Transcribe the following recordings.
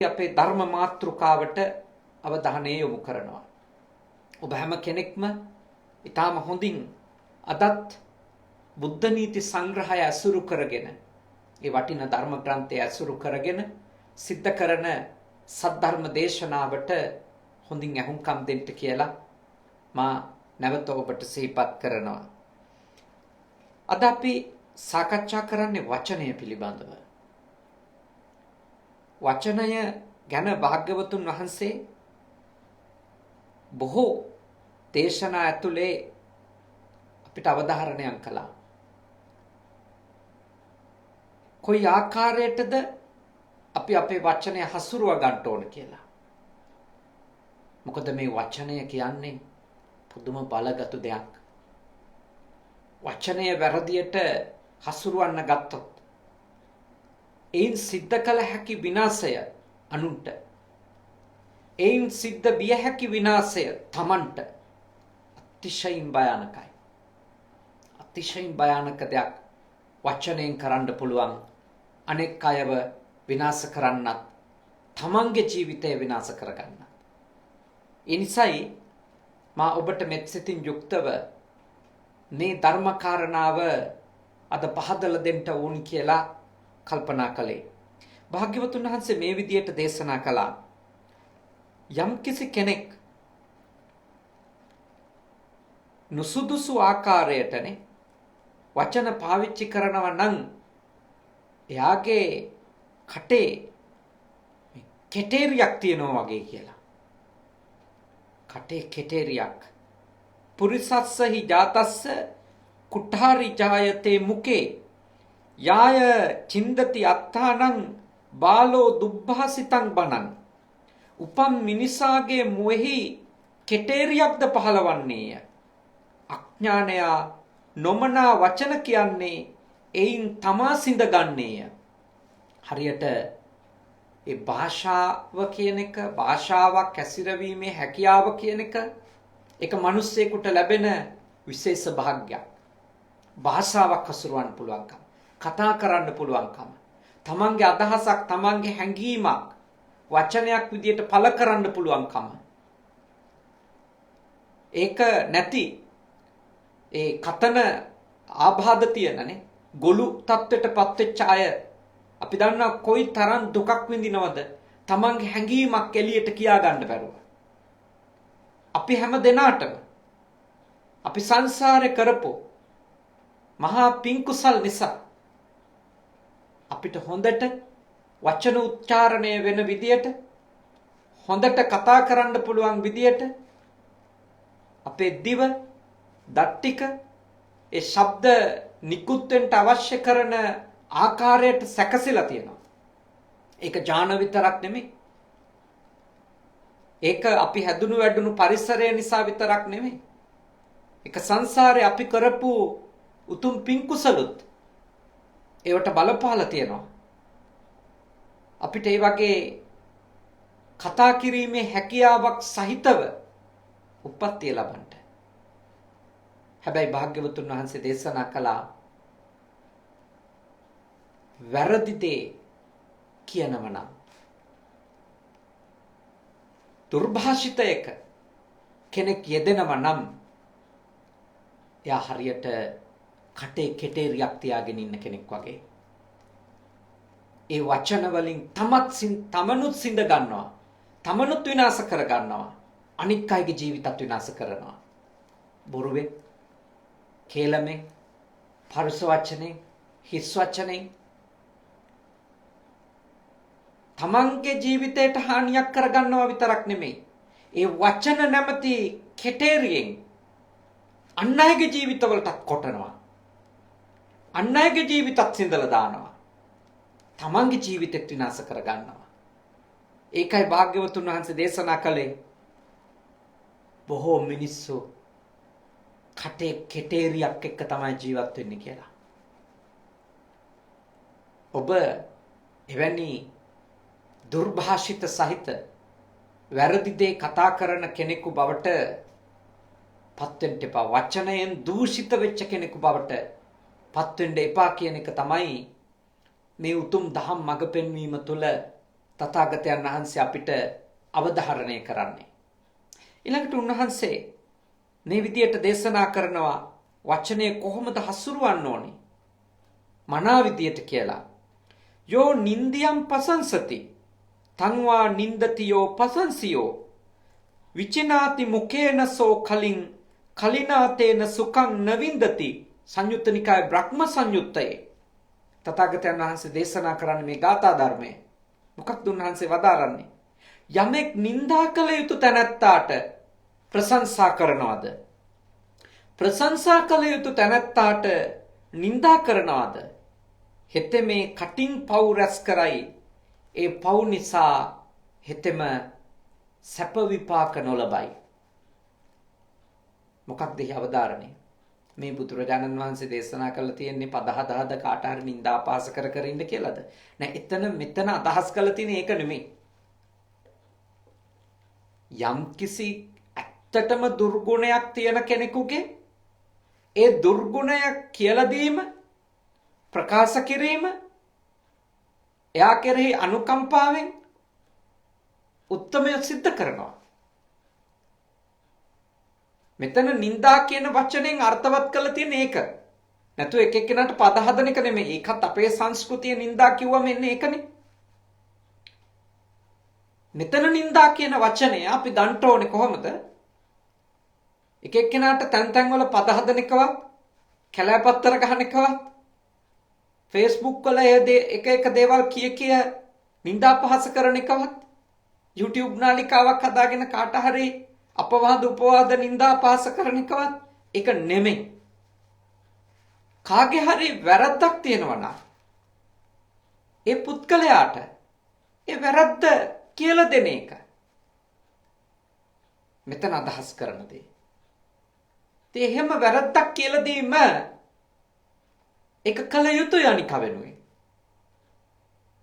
අපේ ධර්ම මාතෘකාවට අවධානය යොමු කරනවා. ඔබ හැම කෙනෙක්ම ඊටාම හොඳින් අදත් බුද්ධ නීති සංග්‍රහය අසුරු කරගෙන ඒ වටින ධර්ම ග්‍රන්ථය අසුරු කරගෙන සිද්ධ කරන සද්ධර්ම දේශනාවට හොඳින් අහුම්කම් දෙන්න කියලා මා නැවත ඔබට සිහිපත් කරනවා. අද අපි සාකච්ඡා කරන්නේ වචනය පිළිබඳව. වචනය ගැන භාග්‍යවතුන් වහන්සේ බොහෝ දේශනා ඇතුලේ අපිට අවධාරණයක් කළා. කොයි ආකාරයටද අපි අපේ වචනය හසුරුව ගන්න ඕන කියලා. මොකද මේ වචනය කියන්නේ පුදුම බලගත් දෙයක්. වචනය වැරදියට හසුරුවන්න ගත්තොත් එයින් සිද්ධ කළ හැකි විනාශය අනුන්ට, එයින් සිද්ධ විය හැකි විනාශය තමන්ට අතිශයින් භයානකයි. අතිශයින් භයානක දෙයක් වචනයෙන් කරන්න පුළුවන්. අනෙක් අයව විනාශ කරන්නත්, තමන්ගේ ජීවිතය විනාශ කරගන්නත්. ඒ නිසායි මා ඔබට මෙත්සිතින් යුක්තව මේ ධර්මකාරණාව අද පහදලා දෙන්න ඕනි කියලා කල්පනා කළේ. භාග්‍යවතුන් වහන්සේ මේ විදියට දේශනා කළා. යම්කිසි කෙනෙක් නුසුදුසු ආකාරයටනේ වචන පාවිච්චි කරනවා නම් එයාගේ කටේ කෙටේරියක් තියෙනවා වගේ කියලා. කටේ කෙටේරියක්. පුරිසස්සහි ජාතස්ස කුඨාරි ජායතේ මුකේ යාය චින්දති අත්තානං බාලෝ දුබ්බහසිතං බනං. උපම් මිනිසාගේ මුවෙහි කෙටේරියක්ද පහළවන්නේය. අඥානයා නොමනා වචන කියන්නේ එයින් තමා සිඳගන්නේය. හරියට ඒ භාෂාව කියන එක, භාෂාවක් ඇසිරවීමේ හැකියාව කියන එක ඒක මිනිස්සෙකුට ලැබෙන විශේෂ භාග්යක්. භාෂාවක් හසුරවන්න පුළුවන්කම, කතා කරන්න පුළුවන්කම, තමන්ගේ අදහසක්, තමන්ගේ හැඟීමක් වචනයක් විදියට පළ කරන්න පුළුවන්කම. ඒක නැති ඒ කතන ආබාධ තියෙනනේ ගොළු තත්ත්වයටපත් වෙච්ච අය අපි දන්නවා කොයි තරම් දුකක් විඳිනවද තමන්ගේ හැඟීමක් එළියට කියා ගන්න බැරුව. අපි හැම දෙනාටම අපි සංසාරේ කරපු මහා පිංකුසල් නිසා අපිට හොඳට වචන උච්චාරණය වෙන විදියට, හොඳට කතා කරන්න පුළුවන් විදියට අපේ දිව, දත් ටික ඒ ශබ්ද නිකුත් වෙන්න අවශ්‍ය කරන ආකාරයට සැකසීලා තියෙනවා. ඒක ඥාන විතරක් නෙමෙයි. ඒක අපි හැදුණු වැඩුණු පරිසරය නිසා විතරක් නෙමෙයි. ඒක සංසාරේ අපි කරපු උතුම් පිංකුසලුත් ඒවට බලපාලා තියෙනවා. අපිට ඒ වගේ කතා කිරීමේ හැකියාවක් සහිතව උප්පත්තිය ලබන්න. හැබැයි භාග්‍යවතුන් වහන්සේ දේශනා කළා වැරදි දේ කියනව නම්, දුර්භාෂිතයක කෙනෙක් යෙදෙනව නම් එයා හරියට කටේ කෙටේරියක් තියාගෙන ඉන්න කෙනෙක් වගේ. ඒ වචන වලින් තමනුත් සිඳ ගන්නවා, තමනුත් විනාශ කර ගන්නවා, අනික් අයගේ ජීවිතත් විනාශ කරනවා. බොරුවෙන්, කේලමෙන්, පරුස වචනෙන්, හිස් වචනෙන් තමන්ගේ ජීවිතයට හානියක් කරගන්නවා විතරක් නෙමෙයි, ඒ වචන නැමැති කෙටේරියෙන් අන් අයගේ ජීවිතවලටත් කොටනවා. අන් අයගේ ජීවිතත් සිඳලා දානවා. තමන්ගේ ජීවිතෙත් විනාශ කරගන්නවා. ඒකයි භාග්‍යවතුන් වහන්සේ දේශනා කළේ බොහෝ මිනිස්සු කටේ කෙටේරියක් එක්ක තමයි ජීවත් වෙන්නේ කියලා. ඔබ එවැනි දුර්භාෂිත සහිත වැරදි දේ කතා කරන කෙනෙකු බවට පත් වෙන්න එපා. වචනයෙන් දූෂිත වෙච්ච කෙනෙකු බවට පත් වෙන්න එපා කියන එක තමයි මේ උතුම් දහම් මඟ පෙන්වීම තුළ තථාගතයන් වහන්සේ අපිට අවධාරණය කරන්නේ. ඊළඟට උන්වහන්සේ මේ විදියට දේශනා කරනවා වචනය කොහොමද හසුරුවන්න ඕනේ මනා විදියට කියලා. යෝ නින්දියම් පසංසති තංවා නින්දතියෝ පසංසියෝ විචිනාති මුකේනසෝ කලින් කලිනාතේන සුඛං නවින්දති. සංයුත්ත නිකාය බ්‍රහ්ම සංයුත්තයේ තථාගතයන් වහන්සේ දේශනා කරන්නේ මේ ගාථා ධර්මය. මොකක්ද උන්වහන්සේ වදාරන්නේ? යමෙක් නින්දා කළ යුතු තැනැත්තාට ප්‍රශංසා කරනවද? ප්‍රශංසා කළ යුතු තැනැත්තාට නින්දා කරනවද? හෙතෙ මේ කටින් පව් රැස් කරයි. ඒ පව් නිසා හෙතෙම සැප විපාක නොලබයි. මොකක්ද එහි අවධාරණය? මේ බුදුරජාණන් වහන්සේ දේශනා කරලා තියෙන්නේ පද හදාද කාට හරි නින්දා අපහාස කර කර ඉන්න කියලාද? නෑ, මෙතන අදහස් කරලා තියෙන්නේ ඒක නෙමෙයි. යම්කිසි ඇත්තටම දුර්ගුණයක් තියෙන කෙනෙකුගේ ඒ දුර්ගුණය කියලා දීම, ප්‍රකාශ කිරීම, එයා කෙරෙහි අනුකම්පාවෙන් උත්තමය සිද්ධ කරනවා. මෙතන නින්දා කියන වචනෙන් අර්ථවත් කරලා තියෙන ඒක. නැතු එක එක්කෙනාට පද හදන එක නෙමෙයි. ඒකත් අපේ සංස්කෘතිය නින්දා කිව්වම එන්නේ ඒකනේ. මෙතන නින්දා කියන වචනය අපි ගන්න ඕනේ කොහොමද? එක එක්කෙනාට තැන් තැන් වල පද හදන එකවත්, කැලෑපත්තර ගහන එකවත්, Facebook වල එක එක දේවල් කිය නින්දා පහස කරන එකවත්, YouTube නාලිකාවක් හදාගෙන කාට හරි අපවාද උපවාද නින්දා පහස කරන එකවත් ඒක නෙමෙයි. කාගේ හරි වැරද්දක් තියෙනවා නම් ඒ පුද්ගලයාට ඒ වැරද්ද කියලා දෙන එක මෙතන අදහස් කරන දේ. ඒ එහෙම වැරද්දක් කියලා දීම ඒක කල යුතුය අනික වෙනුවෙන්.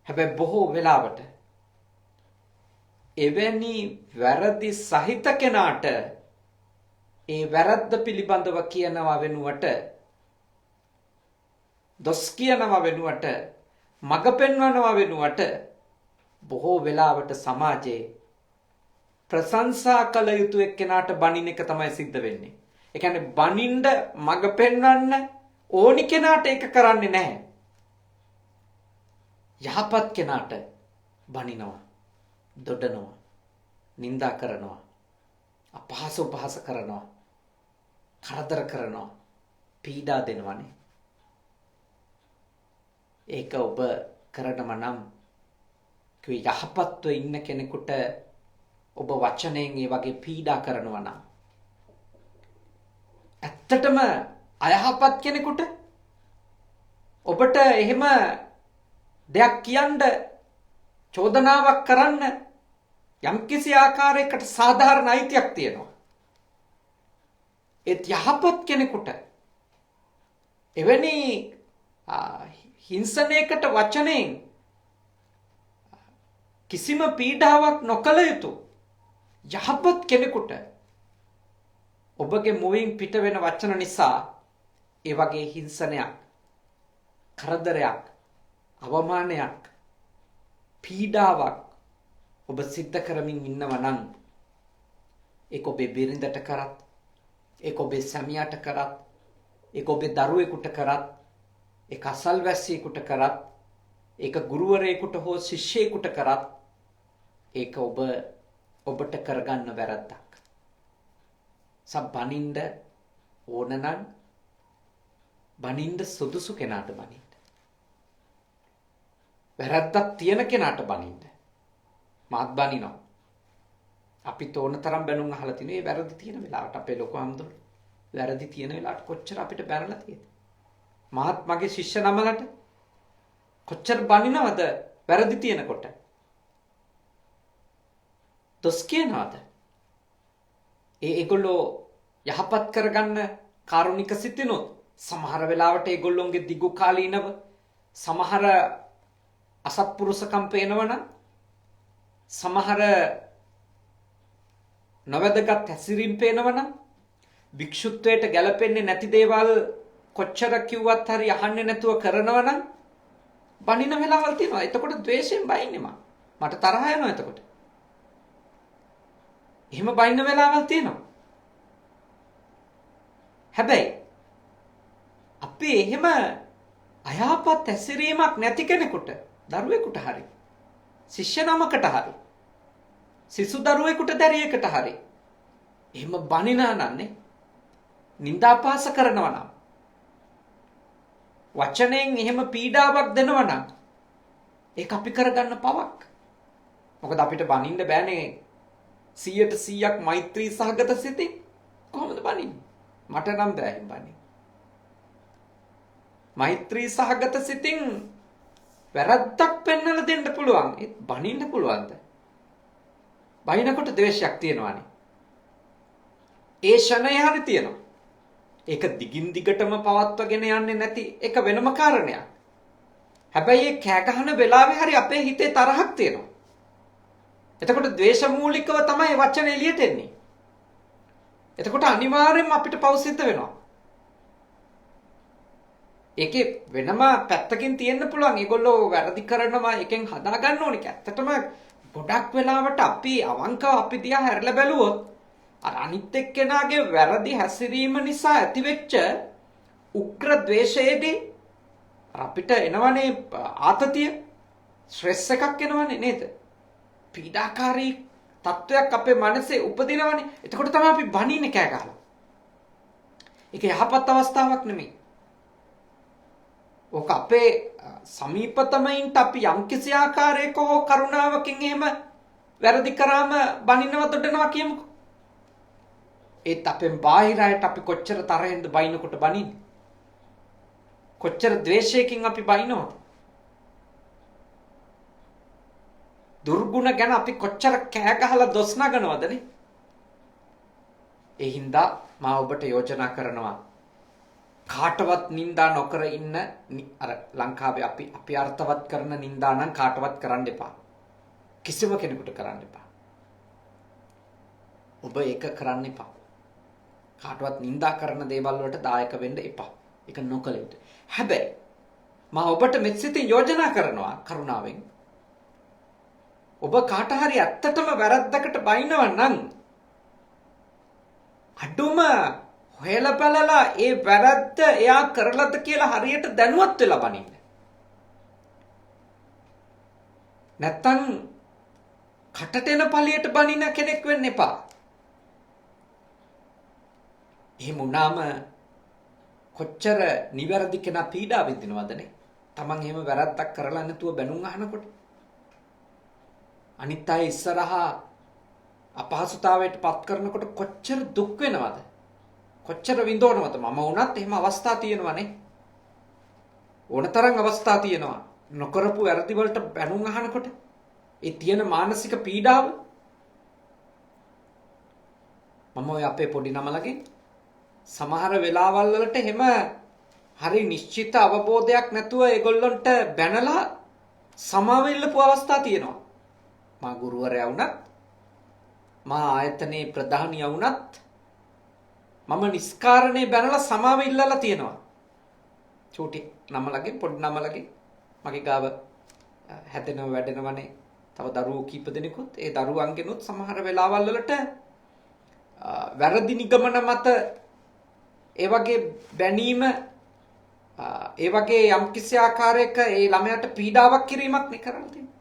හැබැයි බොහෝ වෙලාවට එවැනි වැරදි සහිත කෙනාට ඒ වැරද්ද පිළිබඳව කියනවා වෙනුවට, දොස් කියනවා වෙනුවට, මඟ පෙන්වනවා වෙනුවට බොහෝ වෙලාවට සමාජයේ ප්‍රශංසා කළ යුතු එක්කෙනාට බනින එක තමයි සිද්ධ වෙන්නේ. ඒ කියන්නේ බනින්න මඟ පෙන්වන්න ඕනි කෙනාට ඒක කරන්නේ නැහැ. යහපත් කෙනාට බනිනවා, දොඩනවා, නින්දා කරනවා, අපහාස උපහාස කරනවා, කරදර කරනවා, පීඩා දෙනවනේ. ඒක ඔබ කරනම නම් යහපත්ව ඉන්න කෙනෙකුට ඔබ වචනයෙන් ඒ වගේ පීඩා කරනවා නම්, ඇත්තටම අයහපත් කෙනෙකුට ඔබට එහෙම දෙයක් කියන්න, චෝදනාවක් කරන්න යම්කිසි ආකාරයකට සාධාරණ අයිතියක් තියෙනවා. ඒත් යහපත් කෙනෙකුට එවැනි හිංසනයකට වචනයෙන් කිසිම පීඩාවක් නොකළ යුතු යහපත් කෙනෙකුට ඔබගේ මුවින් පිට වෙන වචන නිසා ඒ වගේ හිංසනයක්, කරදරයක්, අවමානයක්, පීඩාවක් ඔබ සිද්ධ කරමින් ඉන්නවා නම් ඒක ඔබේ බිරිඳට කරත්, ඒක ඔබේ සැමියාට කරත්, ඒක ඔබේ දරුවෙකුට කරත්, ඒක අසල්වැසියෙකුට කරත්, ඒක ගුරුවරයෙකුට හෝ ශිෂ්‍යයෙකුට කරත් ඒක ඔබට කරගන්න වැරද්දක්. බනින්න ඕන නම් බනින්න සුදුසු කෙනාට බනින්න. වැරද්දක් තියෙන කෙනාට බනින්න. මාත් බනිනවා. අපි තෝරන තරම් බැනුම් අහලා තිනේ මේ වැරදි තියෙන වෙලාවට අපේ ලොකු අම්දුර වැරදි තියෙන වෙලාවට කොච්චර අපිට බැනලා තියෙද. මාත් මගේ ශිෂ්‍ය නමලට කොච්චර බනිනවද වැරදි තියෙනකොට. දොස් කියනවාද. ඒගොල්ලෝ යහපත් කරගන්න කාරුණික සිටිනොත් සමහර වෙලාවට ඒගොල්ලොන්ගේ දිගු කාලීනව සමහර අසත්පුරුෂකම් පේනවනම්, සමහර නොවැදගත් හැසිරීම් පේනවනම්, භික්ෂුත්වයට ගැලපෙන්නේ නැති දේවල් කොච්චර කිව්වත් හරි අහන්නේ නැතුව කරනවනම් බනින වෙලාවල් තියෙනවා. එතකොට ද්වේෂයෙන් බයින්නේ මම මට තරහ යනවා එතකොට. එහෙම බයින්න වෙලාවල් තියෙනවා. හැබැයි අපි එහෙම අයහපත් හැසිරීමක් නැති කෙනෙකුට, දරුවෙකුට හරි, ශිෂ්‍ය නමකට හරි, සිසු දරුවෙකුට දැරියකට හරි එහෙම බනිනා නන්නේ නින්දාපාස කරනවා නම්, වචනයෙන් එහෙම පීඩාවක් දෙනවා නම් ඒක අපි කරගන්න පවක්. මොකද අපිට බනින්න බෑනේ 100% මෛත්‍රී සහගත සිතින්. කොහොමද බනින්නේ? මට නම් බෑ එහෙම බනින්න. මෛත්‍රී සහගත සිතින් වැරද්දක් පෙන්වලා දෙන්න පුළුවන්. ඒත් බනින්න පුළුවන්ද? බනිනකොට ද්වේෂයක් තියෙනවානේ. ඒ ෂණය හරි තියෙනවා. ඒක දිගින් දිගටම පවත්වාගෙන යන්නේ නැති එක වෙනම කාරණයක්. හැබැයි ඒ කෑ ගහන වෙලාවේ හරි අපේ හිතේ තරහක් තියෙනවා. එතකොට ද්වේෂ මූලිකව තමයි වචන එළියට එන්නේ. එතකොට අනිවාර්යෙන්ම අපිට පව් සිද්ධ වෙනවා. ඒකේ වෙනම පැත්තකින් තියෙන්න පුළුවන්. ඒගොල්ලෝ වැරදි කරනවා, එකෙන් හදා ගන්න ඕනේ. ඇත්තටම ගොඩක් වෙලාවට අපි අවංකව අපි දිහා හැරලා බැලුවොත් අර අනිත් එක්කෙනාගේ වැරදි හැසිරීම නිසා ඇතිවෙච්ච උග්‍ර ද්වේෂයේදී අපිට එනවනේ ආතතිය, ස්ට්‍රෙස් එකක් එනවනේ නේද? පීඩාකාරී තත්වයක් අපේ මනසේ උපදිනවනේ. එතකොට තමයි අපි බනින්නේ කෑ ගහලා. ඒක යහපත් අවස්ථාවක් නෙමෙයි. ඕක අපේ සමීපතමයින්ට අපි යම්කිසි ආකාරයක හෝ කරුණාවකින් එහෙම වැරදි කරාම බනිනවා දොඩනවා කියමුකෝ. ඒත් අපෙන් බාහිර අයට අපි කොච්චර තරහෙන්ද බයිනකොට බනින්නේ? කොච්චර ද්වේෂයකින් අපි බයිනවද? දුර්ගුණ ගැන අපි කොච්චර කෑ ගහලා දොස් නගනවදනේ? ඒ හින්දා මා ඔබට යෝජනා කරනවා කාටවත් නින්දා නොකර ඉන්න. අර ලංකාවේ අපි අර්ථවත් කරන නින්දා නම් කාටවත් කරන්න එපා. කිසිම කෙනෙකුට කරන්න එපා. ඔබ ඒක කරන්න එපා. කාටවත් නින්දා කරන දේවල් වලට දායක වෙන්න එපා. ඒක නොකළ යුතුයි. හැබැයි මම ඔබට මෙත්සිතින් යෝජනා කරනවා කරුණාවෙන්. ඔබ කාට හරි ඇත්තටම වැරද්දකට බයිනවා නම් අඩුම හොයලා බලලා ඒ වැරද්ද එයා කරලද කියලා හරියට දැනුවත් වෙලා බනින්න. නැත්තම් කටට එන පළියට බනින කෙනෙක් වෙන්න එපා. එහෙම වුණාම කොච්චර නිවැරදි කෙනා පීඩා විඳිනවදනේ? Taman එහෙම වැරද්දක් කරලා නැතුව බැනුම් අහනකොට. අනිත් අය ඉස්සරහා අපහසුතාවයට පත් කරනකොට කොච්චර දුක් වෙනවද? කොච්චර විඳවනවද? මම වුණත් එහෙම අවස්ථා තියෙනවනේ. ඕනතරම් අවස්ථා තියෙනවා. නොකරපු වැරදි වලට බැනුම් අහනකොට ඒ තියෙන මානසික පීඩාව මම ඔය අපේ පොඩි නමලගෙන් සමහර වෙලාවල් වලට එහෙම හරි නිශ්චිත අවබෝධයක් නැතුව ඒගොල්ලන්ට බැනලා සමාව ඉල්ලපු අවස්ථා තියෙනවා. මා ගුරුවරයා වුණත්, මා ආයතනයේ ප්‍රධානියා වුණත් මම නිස්කාරණේ බැනලා සමාව ඉල්ලලා තියෙනවා. චූටි නමලගෙන්, පොඩි නමලගෙන් මගේ ගාව හැදෙනව වැඩෙනවනේ. තව දරුවෝ කීප දෙනෙකුත් ඒ දරුවන්ගෙනුත් සමහර වෙලාවල් වලට වැරදි නිගමන මත ඒ වගේ බැනීම, ඒ වගේ යම්කිසි ආකාරයක ඒ ළමයාට පීඩාවක් කිරීමක් නේ කරලා තියෙන්නේ.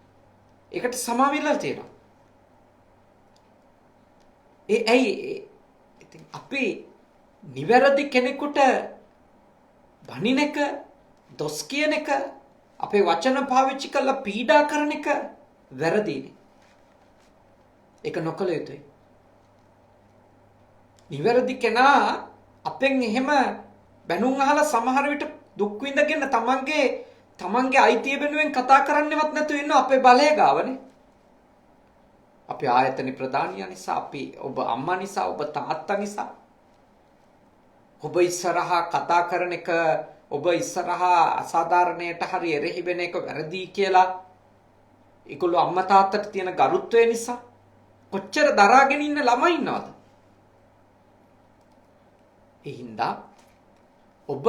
ඒකට සමාව ඉල්ලලා තියෙනවා. ඇයි ඉතින් අපි නිවැරදි කෙනෙකුට බනින එක, දොස් කියන එක, අපේ වචන පාවිච්චි කරලා පීඩා කරන එක වැරදිනේ. ඒක නොකළ යුතුයි. නිවැරදි කෙනා අපෙන් එහෙම බැනුම් අහලා සමහර විට දුක් විඳගෙන තමන්ගේ අයිතිය වෙනුවෙන් කතා කරන්නවත් නැතුව ඉන්න අපේ බලය ගාවනේ. අපේ ආයතන ප්‍රධානියා නිසා, ඔබ අම්මා නිසා, ඔබ තාත්තා නිසා. ඔබ ඉස්සරහා කතා කරන එක, ඔබ ඉස්සරහා අසාධාරණයට හරි එරෙහි වෙන එක වැරදි කියලා ඒගොල්ලෝ අම්මා තාත්තට තියෙන ගරුත්වය නිසා කොච්චර දරාගෙන ඉන්න ළමයි ඉන්නවද? ඒ හින්දා ඔබ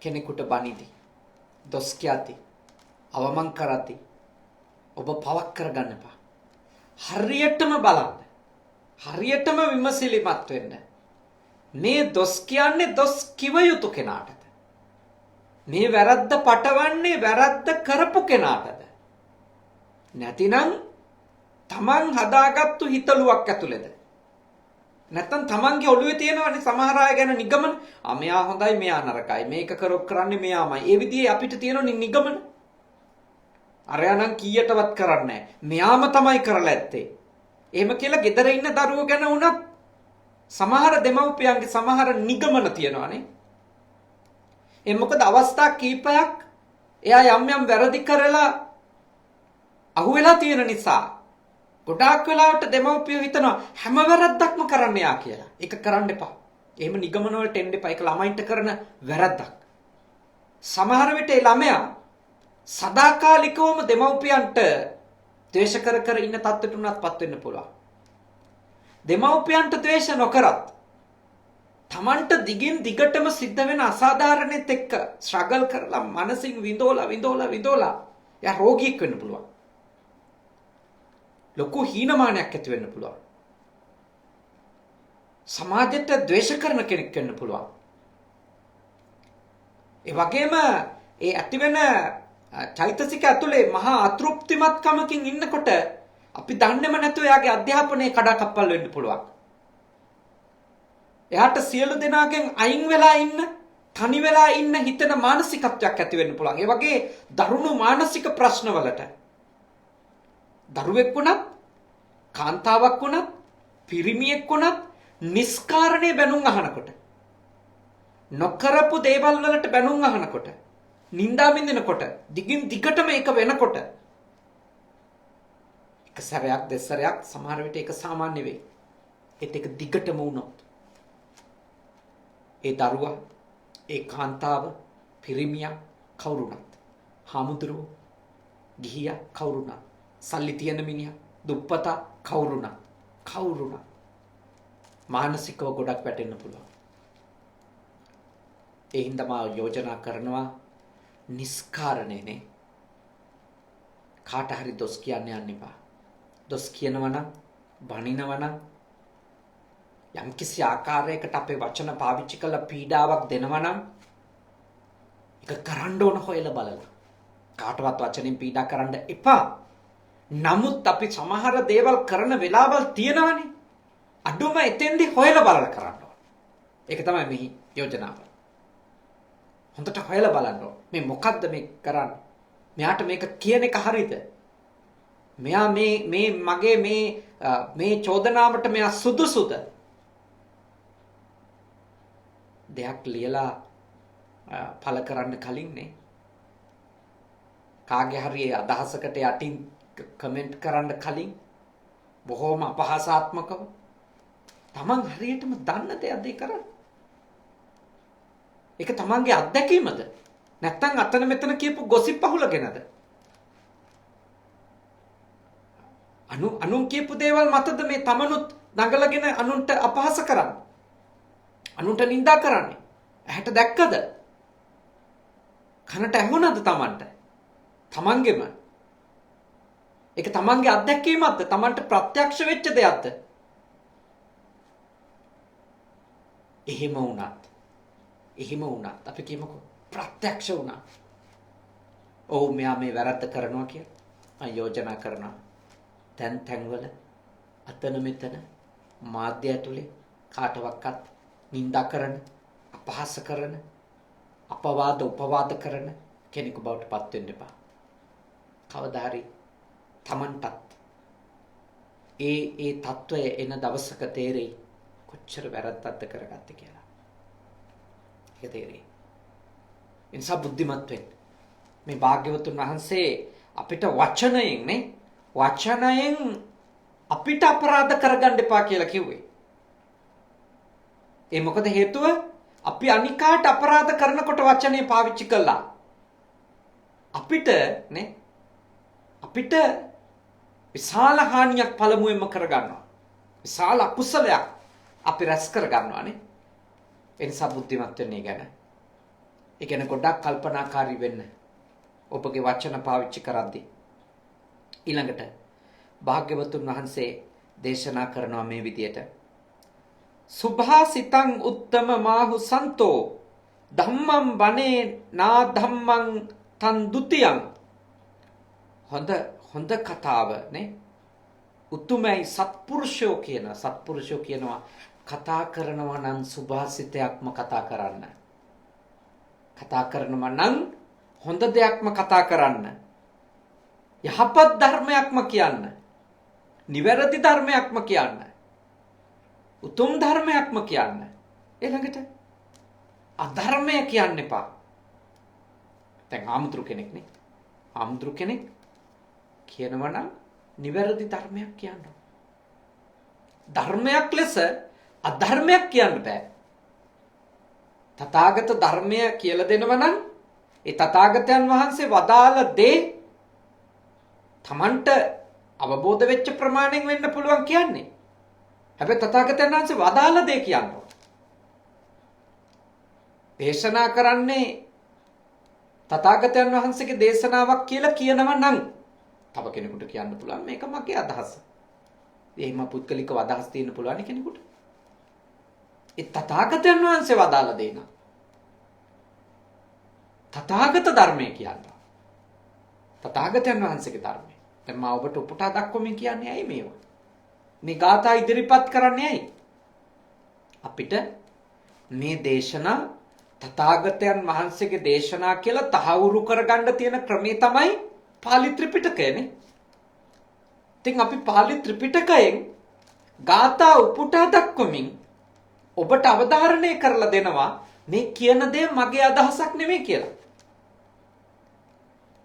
කෙනෙකුට බනිදී, දොස් කියති, අවමන් කරති, ඔබ පවක් කරගන්න එපා. හරියටම බලන්න. හරියටම විමසිලිමත් වෙන්න. මේ දොස් කියන්නේ දොස් කිව යුතු කෙනාටද? මේ වැරද්ද පටවන්නේ වැරද්ද කරපු කෙනාටද? නැතිනම් තමන් හදාගත්තු හිතලුවක් ඇතුළේද? නැත්තම් තමන්ගේ ඔළුවේ තියෙනවනේ සමහර අය ගැන නිගමන. මෙයා හොඳයි මෙයා නරකයි. මේක කරන්නේ මෙයාමයි. ඒ විදිහේ අපිට තියෙනවනේ නිගමන. අරයා නම් කීයටවත් කරන්නේ නැහැ. මෙයාම තමයි කරලා ඇත්තේ. එහෙම කියලා ගෙදර ඉන්න දරුවෝ ගැන වුණත් සමහර දෙමව්පියන්ගේ සමහර නිගමන තියෙනවානේ. මොකද අවස්ථා කීපයක් එයා යම් යම් වැරදි කරලා අහුවෙලා තියෙන නිසා ගොඩාක් වෙලාවට දෙමව්පියෝ හිතනවා හැම වැරද්දක්ම කරන්න යා කියලා. ඒක කරන්න එපා. එහෙම නිගමන වලට එන්න එපා. ඒක ළමයින්ට කරන වැරද්දක්. සමහර විට ඒ ළමයා සදාකාලිකවම දෙමව්පියන්ට ද්වේෂ කර ඉන්න තත්ත්වයට උනත්පත් වෙන්න පුළුවන්. දෙමව්පියන්ට ද්වේෂ නොකරත් තමන්ට දිගින් දිගටම සිද්ධ වෙන අසාධාරණෙත් එක්ක ස්ට්‍රගල් කරලා මනසින් විඳෝලා එයා රෝගියෙක් වෙන්න පුළුවන්. ලොකු හීනමානයක් ඇති වෙන්න පුළුවන්. සමාජයට ද්වේෂ කරන කෙනෙක් වෙන්න පුළුවන්. ඒ වගේම ඒ ඇතිවෙන චෛතසික ඇතුලේ මහා අතෘප්තිමත්කමකින් ඉන්නකොට අපි දන්නේම නැතුව එයාගේ අධ්‍යාපනයේ කඩාකප්පල් වෙන්න පුළුවන්. එයාට සියලු දෙනාගෙන් අයින් වෙලා ඉන්න, තනි වෙලා ඉන්න හිතෙන මානසිකත්වයක් ඇති වෙන්න පුළුවන්. ඒ වගේ දරුණු මානසික ප්‍රශ්නවලට දරුවෙක් වුණත්, කාන්තාවක් වුණත්, පිරිමියෙක් වුණත් නිස්කාරණේ බැනුම් අහනකොට, නොකරපු දේවල් වලට බැනුම් අහනකොට, නින්දා මින්දිනකොට, දිගින් දිගටම ඒක වෙනකොට එක සැරයක් දෙසරයක් සමහර විට ඒක සාමාන්‍ය වෙයි. ඒත් ඒක දිගටම වුණොත් ඒ දරුවා, ඒ කාන්තාව, පිරිමියා කවුරුණත්, හාමුදුරුවෝ, ගිහියා කවුරුණත්, සල්ලි තියෙන මිනිහා, දුප්පතා කවුරුණත් මානසිකව ගොඩක් වැටෙන්න පුළුවන්. ඒ හින්දා මා යෝජනා කරනවා නිස්කාරණේනේ කාට හරි දොස් කියන්න යන්න එපා. දොස් කියනවා නම්, බනිනවා නම්, යම්කිසි ආකාරයකට අපේ වචන පාවිච්චි කරලා පීඩාවක් දෙනවා නම් ඒක කරන්න ඕන හොයලා බලලා. කාටවත් වචනෙන් පීඩා කරන්න එපා. නමුත් අපි සමහර දේවල් කරන වෙලාවල් තියෙනවනේ. අඩුම එතෙන්දී හොයලා බලලා කරන්න ඕන. ඒක තමයි මෙහි යෝජනාව. හොඳට හොයලා බලන්න ඕන. මේ මොකද්ද මේ කරන්නේ? මෙයාට මේක කියන එක හරියද? මෙයා මේ මගේ මේ චෝදනාවට මෙයා සුදුසුද? දෙයක් ලියලා පළ කරන්න කලින්නේ කාගේ හරි අදහසකට යටින් කමෙන්ට් කරන්න කලින් බොහොම අපහාසාත්මකව තමන් හරියටම දන්න දෙයක්ද ඒ කරන්නේ? ඒක තමන්ගේ අත්දැකීමද? නැත්නම් අතන මෙතන කියපු ගොසිප් අහුලගෙනද? අනුන් කියපු දේවල් මතද මේ තමනුත් දඟලගෙන අනුන්ට අපහාස කරන්නේ? අනුන්ට නිඳා කරන්නේ? ඇහැට දැක්කද? කනට ඇහුණද තමන්ට? තමන්ගෙම ඒක තමන්ගේ අත්දැකීමක්ද? තමන්ට ප්‍රත්‍යක්ෂ වෙච්ච දෙයක්ද? එහෙම වුණත් අපි කියමුකෝ ප්‍රත්‍යක්ෂ වුණා. ඔව් මෙයා මේ වැරද්ද කරනවා කියලා මම යෝජනා කරනවා. තැන්වල අතන මෙතන මාධ්‍ය ඇතුලේ කාටවත් නිඳා කරන, අපහාස කරන, උපවාද කරන කෙනෙකු බවට පත් වෙන්න එපා. කවදා හරි තමන්ටත් ඒ తত্ত্বය එන දවසක තේරෙයි කොච්චර වැරද්දක්ද කරගත්තේ කියලා. ඒක තේරෙයි. ඉන්සා බුද්ධිමත් වෙන්න. මේ භාග්‍යවතුන් වහන්සේ අපිට වචනයෙන් අපිට අපරාධ කරගන්න එපා කියලා කිව්වේ. ඒ මොකද හේතුව අපි අනිකාට අපරාධ කරනකොට වචනේ පාවිච්චි කළා. අපිට විශාල හානියක් පළමුවෙන්ම කරගන්නවා. විශාල අකුසලයක් අපි රැස් කරගන්නවානේ. ඒ නිසා බුද්ධිමත් වෙන්න ගැන. ඒ ගැන ගොඩක් කල්පනාකාරී වෙන්න. ඔබගේ වචන පාවිච්චි කරද්දී ඊළඟට භාග්‍යවතුන් වහන්සේ දේශනා කරනවා මේ විදියට. සුභාසිතං උත්තම මාහු සන්තෝ ධම්මං වනේ නා ධම්මං තන් ဒ ුතියං. හොඳ කතාව නේ. උතුමයි සත්පුරුෂයෝ කියනවා කතා කරනවා නම් සුභාසිතයක්ම කතා කරන්න. කතා කරනවා නම් හොඳ දෙයක්ම කතා කරන්න. යහපත් ධර්මයක්ම කියන්න. නිවැරදි ධර්මයක්ම කියන්න. උතුම් ධර්මයක්ම කියන්න. ඊළඟට අධර්මය කියන්න එපා. දැන් ආමුතුරු කෙනෙක් නේ. ආමුතුරු කෙනෙක් කියනවා නම් නිවැරදි ධර්මයක් කියන්න. ධර්මයක් ලෙස අධර්මයක් කියන්න බෑ. තථාගත ධර්මය කියලා දෙනවා නම් ඒ තථාගතයන් වහන්සේ වදාළ දේ තමන්ට අවබෝධ වෙච්ච ප්‍රමාණයෙන් වෙන්න පුළුවන් කියන්නේ. හැබැයි තථාගතයන් වහන්සේ වදාළ දේ කියනවා. දේශනා කරන්නේ තථාගතයන් වහන්සේගේ දේශනාවක් කියලා කියනවා නම් තව කෙනෙකුට කියන්න පුළුවන් මේක මගේ අදහස. එහෙම පුද්ගලිකව අදහස් තියෙන්න පුළුවන් කෙනෙකුට. ඒ තථාගතයන් වහන්සේ වදාළ දේ නම් තථාගත ධර්මය කියනවා. තථාගතයන් වහන්සේගේ ධර්මය. දැන් මම ඔබට උපුටා දක්වමින් කියන්නේ ඇයි මේවා? මේ ගාථා ඉදිරිපත් කරන්නේ ඇයි? අපිට මේ දේශනා තථාගතයන් වහන්සේගේ දේශනා කියලා තහවුරු කරගන්න තියෙන ක්‍රමේ තමයි පාලි ත්‍රිපිටකයනේ. ඉතින් අපි පාලි ත්‍රිපිටකයෙන් ගාථා උපුටා දක්වමින් ඔබට අවධාරණය කරලා දෙනවා මේ කියන දේ මගේ අදහසක් නෙමෙයි කියලා.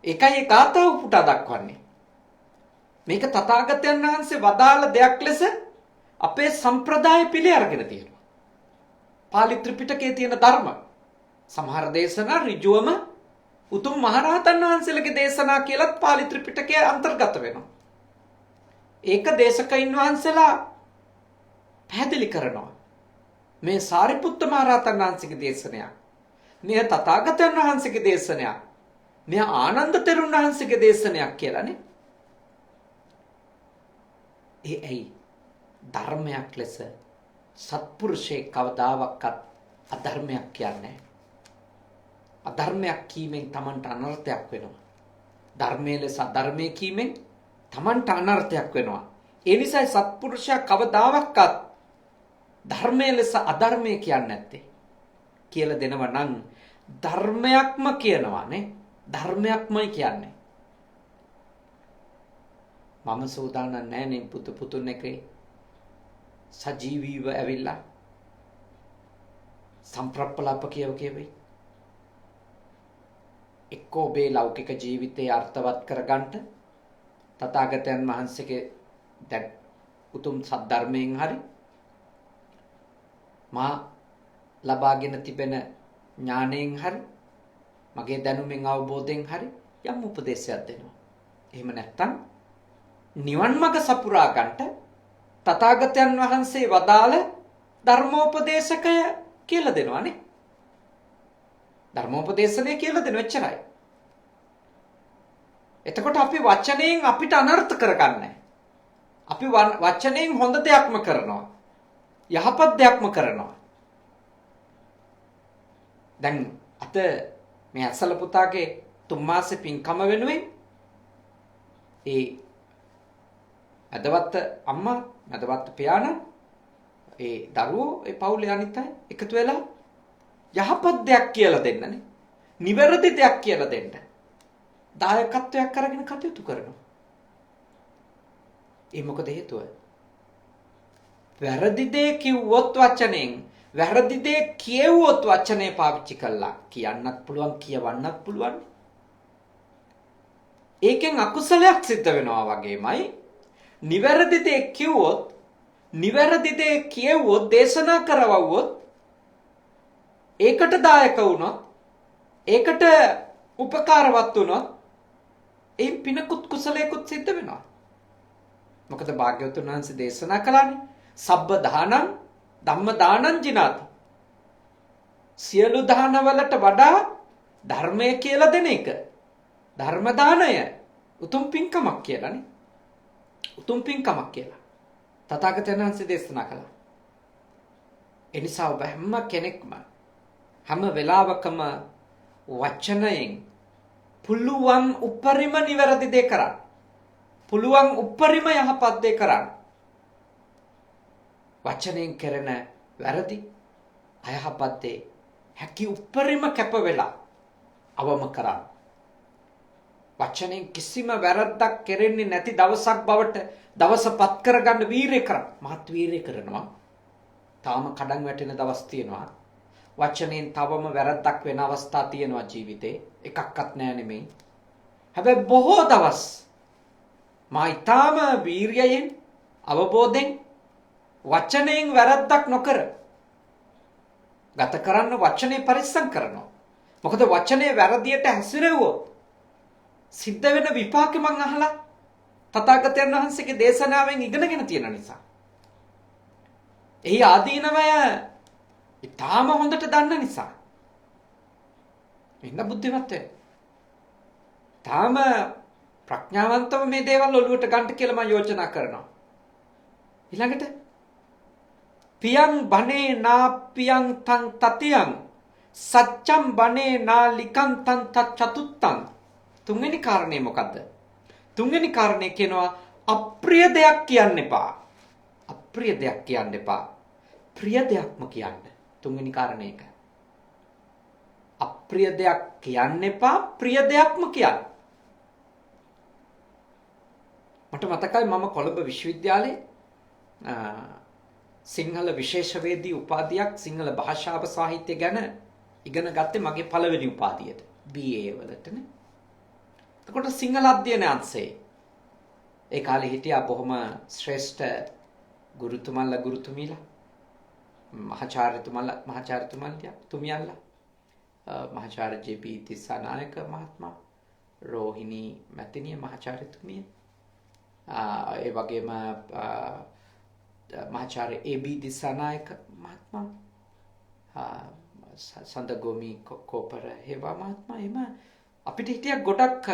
ඒකයි ඒ ගාථා උපුටා දක්වන්නේ. මේක තථාගතයන් වහන්සේ වදාළ දෙයක් ලෙස අපේ සම්ප්‍රදාය පිළි අරගෙන තියෙනවා. පාලි ත්‍රිපිටකයේ තියෙන ධර්ම සමහර දේශනා ඍජුවම උතුම් මහරහතන් වහන්සේලගේ දේශනා කියලත් පාලි ත්‍රිපිටකයේ අන්තර්ගත වෙනවා. ඒක දේශකයින් වහන්සේලා පැහැදිලි කරනවා. මේ සාරිපුත්ත මහරහතන් වහන්සේගේ දේශනයක්. මේ තථාගතයන් වහන්සේගේ දේශනයක්. මේ ආනන්ද තෙරුන් වහන්සේගේ දේශනයක් කියලානේ. ඒ ඇයි ධර්මයක් ලෙස සත්පුරුෂේ කවදාවත් අධර්මයක් කියන්නේ. අධර්මයක් කීමෙන් Tamanට අනර්ථයක් වෙනවා. ධර්මයේ ලෙස අධර්මයේ කීමෙන් Tamanට අනර්ථයක් වෙනවා. ඒ නිසායි සත්පුරුෂයා කවදාවත් ධර්මයේ ලෙස අධර්මයේ කියන්නේ නැත්තේ. කියලා දෙනවා නම් ධර්මයක්ම කියනවා නේ. ධර්මයක්මයි කියන්නේ. මම සූදානම් නැහැ නේ පුතුන් එකේ සජීවීව ඇවිල්ලා සම්ප්‍රප්පලාප කියවෙයි. එක්කෝ ඔබේ ලෞකික ජීවිතේ අර්ථවත් කරගන්න තථාගතයන් වහන්සේගේ දැන් උතුම් සද්ධර්මයෙන් හරි මා ලබාගෙන තිබෙන ඥාණයෙන් හරි මගේ දැනුමින් අවබෝධයෙන් හරි යම් උපදේශයක් දෙනවා. එහෙම නැත්නම් නිවන් මඟ සපුරා ගන්නට තථාගතයන් වහන්සේ වදාළ ධර්මෝපදේශකය කියලා දෙනවානේ. ධර්මෝපදේශනය කියලා දෙන එච්චරයි. එතකොට අපි වචනයෙන් අපිට අනර්ථ කරගන්නේ. අපි වචනයෙන් හොඳ දෙයක්ම කරනවා. යහපත් දෙයක්ම කරනවා. දැන් අත මේ අසල පුතාගේ 3 මාසේ පින්කම වෙනුවෙන් ඒ අදවත් අම්මා අදවත් පියාණන් ඒ දරුවෝ ඒ පවුලේ අනිත් අය එකතු වෙලා යහපත් දෙයක් කියලා දෙන්නනේ. නිවැරදි දෙයක් කියලා දෙන්න. දායකත්වයක් අරගෙන කටයුතු කරනවා. ඒ මොකද හේතුව? වැරදි දේ කිව්වොත් වචනෙන්, වැරදි දේ කියවුවොත් වචනේ පාවිච්චි කළා කියන්නත් පුළුවන්, කියවන්නත් පුළුවන්. ඒකෙන් අකුසලයක් සිද්ධ වෙනවා වගේමයි. නිවැරදි දේ කිව්වොත්, නිවැරදි දේ කියවුවොත්, දේශනා කරවුවොත් ඒකට දායක වුණොත්, ඒකට උපකාරවත් වුණොත් ඒ පිනකුත් කුසලයකුත් සිද්ධ වෙනවා. මොකද භාග්‍යවතුන් වහන්සේ දේශනා කළානේ සබ්බ දානං ධම්ම දානං ජිනාති. සියලු දානවලට වඩා ධර්මය කියලා දෙන එක, ධර්ම දානය උතුම් පින්කමක් කියලානේ. උතුම් පින්කමක් කියලා තථාගතයන් වහන්සේ දේශනා කළා. ඒ නිසා ඔබ හැම කෙනෙක්ම හැම වෙලාවකම වචනයෙන් පුළුවන් උපරිම නිවැරදි දේ කරන්න. පුළුවන් උපරිම යහපත් දේ කරන්න. වචනයෙන් කරන වැරදි අයහපත් දේ හැකි උපරිම කැප වෙලා අවම කරන්න. වචනෙන් කිසිම වැරද්දක් කෙරෙන්නේ නැති දවසක් බවට දවසපත් කරගන්න වීරය කරන්න. මහත් වීරය කරනවා. තාම කඩන් වැටෙන දවස් තියෙනවා. වචනෙන් තවම වැරද්දක් වෙන අවස්ථා තියෙනවා ජීවිතේ. එකක්වත් නෑ නෙමෙයි. හැබැයි බොහෝ දවස් මා ඊටාම වීරියෙන් අවබෝධයෙන් වචනයෙන් වැරද්දක් නොකර ගත කරන්න වචනේ පරිස්සම් කරනවා. මොකද වචනේ වැරදියට හැසිරෙව්වොත් සිද්ධ වෙන විපාකෙ මං අහලා තථාගතයන් වහන්සේගේ දේශනාවෙන් ඉගෙනගෙන තියෙන නිසා. එහි ආදීනවය ඊටාම හොඳට දන්න නිසා. ඉන්න බුද්ධිමත් වෙන්න. තාම ප්‍රඥාවන්තව මේ දේවල් ඔළුවට ගන්න කියලා මම යෝජනා කරනවා. ඊළඟට පියං බනේ නා පියං තං තතියං සච්චම් බනේ නා ලිකං තං චතුත්තං. තුන්වෙනි කාරණේ මොකද්ද? තුන්වෙනි කාරණේ කියනවා අප්‍රිය දෙයක් කියන්න එපා. අප්‍රිය දෙයක් කියන්න එපා. ප්‍රිය දෙයක්ම කියන්න. තුන්වෙනි කාරණේ එක. අප්‍රිය දෙයක් කියන්න එපා. ප්‍රිය දෙයක්ම කියන්න. මට මතකයි මම කොළඹ විශ්වවිද්‍යාලයේ සිංහල විශේෂවේදී උපාධියක් සිංහල භාෂාව සාහිත්‍ය ගැන ඉගෙන ගත්තේ මගේ පළවෙනි උපාධියට BA වලටනේ. එතකොට සිංහල අධ්‍යයන අංශේ ඒ කාලේ හිටියා බොහොම ශ්‍රේෂ්ඨ ගුරුතුමන්ලා ගුරුතුමීලා මහාචාර්යතුමියන්ලා මහාචාර්ය ජේ.පී. තිස්සානායක මහත්මයා, රෝහිණී මැතිණිය මහාචාර්යතුමිය, ඒ වගේම මහාචාර්ය ඒ.බී. දිසානායක මහත්මයා, සඳගෝමි කෝපර හේවා මහත්මයා, එහෙම අපිට හිටිය ගොඩක්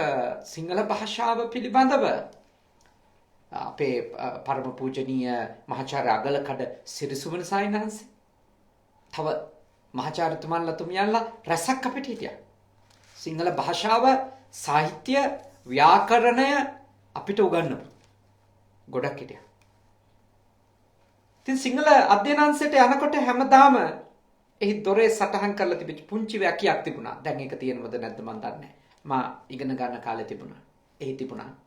සිංහල භාෂාව පිළිබඳව අපේ පරම පූජනීය මහාචාර්ය අගලකඩ සිරිසුමන සායනහන්සේ, තව මහාචාර්යතුමන්ලා තුමියන්ලා රැසක් අපිට හිටියා. සිංහල භාෂාව, සාහිත්‍ය, ව්‍යාකරණය අපිට උගන්වපු ගොඩක් හිටියා. ඉතින් සිංහල අධ්‍යයනාංශයට යනකොට හැමදාම එහි දොරේ සටහන් කරලා තිබිච්ච පුංචි වැකියක් තිබුණා. දැන් ඒක තියෙනවද නැද්ද මන් දන්නේ නැහැ. මා ඉගෙන ගන්න කාලේ තිබුණා. එහි තිබුණා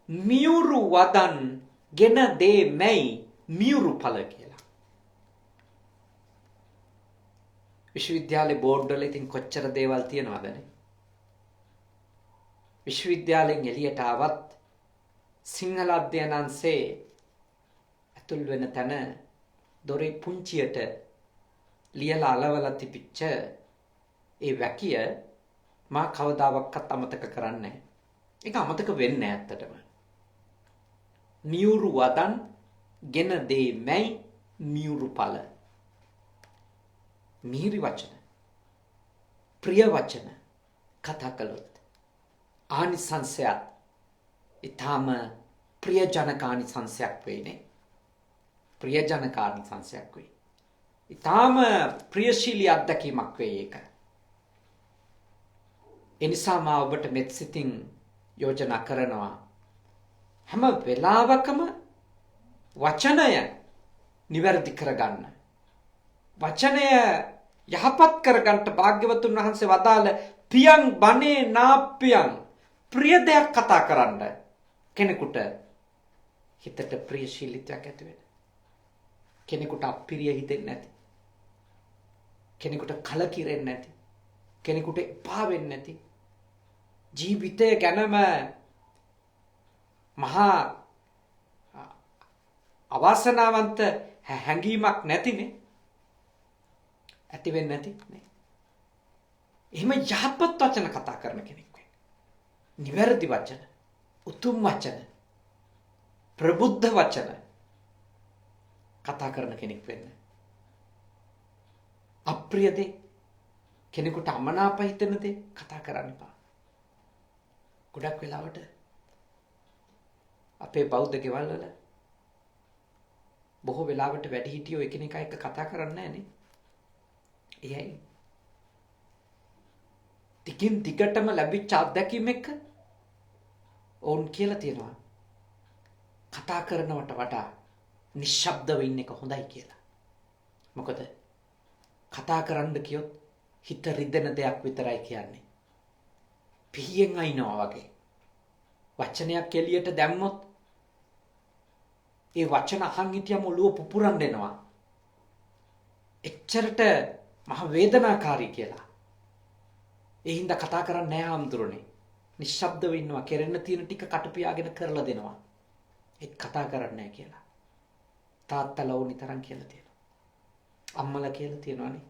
මියුරු වදන් ගෙන දේ මැයි මියුරු ඵල කියලා. විශ්වවිද්‍යාලේ බෝඩ් වල ඉතින් කොච්චර දේවල් තියෙනවදනේ. විශ්වවිද්‍යාලෙන් එළියට ආවත් සිංහල අධ්‍යයනාංශේ ඇතුල් වෙන තැන දොරේ පුංචියට ලියලා අලවලා තිබිච්ච ඒ වැකිය මා කවදාවත් අමතක කරන්නේ නැහැ. ඒක අමතක වෙන්නේ නැහැ ඇත්තටම. මියුරු වදන් ගෙන දේ මැයි මියුරු ඵල. මිහිරි වචන, ප්‍රිය වචන කතා කළොත් ආනිසංසයත් ඊටාම ප්‍රියජනක ආනිසංසයක් වෙන්නේ. ප්‍රියජනක ආනිසංසයක් වෙයි. ඊටාම ප්‍රියශීලී අත්දැකීමක් වෙයි ඒක. එනිසා මා ඔබට මෙත් සිතින් යෝජනා කරනවා හැම වෙලාවකම වචනය නිවැරදි කරගන්න. වචනය යහපත් කරගන්න භාග්‍යවතුන් වහන්සේ වදාළ පියං බනේ නාප්පියං ප්‍රිය දෙයක් කතා කරන්න කෙනෙකුට හිතට ප්‍රියශීලීත්වයක් ඇති වෙන. කෙනෙකුට අප්‍රිය හිතෙන්නේ නැති. කෙනෙකුට කලකිරෙන්නේ නැති. කෙනෙකුට එපා වෙන්නේ නැති. ජීවිතය ගැනම මහා අවාසනාවන්ත හැඟීමක් නැතිනේ. ඇති වෙන්නේ නැති නේ. එහෙම යහපත් වචන කතා කරන කෙනෙක් වෙන්න. නිවැරදි වචන, උතුම් වචන, ප්‍රබුද්ධ වචන කතා කරන කෙනෙක් වෙන්න. අප්‍රිය දේ, කෙනෙකුට අමනාප හිතෙන දේ කතා කරන්න එපා. ගොඩක් වෙලාවට අපේ බෞද්ධ ගෙවල් වල බොහෝ වෙලාවට වැඩිහිටියෝ එකිනෙකා එක්ක කතා කරන්නේ නැහනේ. එයයි. ටිකින් ටිකටම ලැබිච්ච අත්දැකීම් එක්ක ඕන් කියලා තියෙනවා. කතා කරනවට වඩා නිශ්ශබ්දව ඉන්න එක හොඳයි කියලා. මොකද කතා කරන්න කියොත් හිත රිදෙන දෙයක් විතරයි කියන්නේ. පිහියෙන් අයින්නවා වගේ. වචනයක් එළියට දැම්මොත් ඒ වචන අහන් හිටියම ඔළුව පුපුරන් දෙනවා. එච්චරට මහ වේදනාකාරී කියලා. ඒ හින්දා කතා කරන්නේ නැහැ ආම්දුරනේ. නිශ්ශබ්දව ඉන්නවා. කෙරෙන්න තියෙන ටික කටුපියාගෙන කරලා දෙනවා. ඒත් කතා කරන්නේ නැහැ කියලා. තාත්තලා ඕනි තරම් කියලා තියෙනවා. අම්මලා කියලා තියෙනවානේ.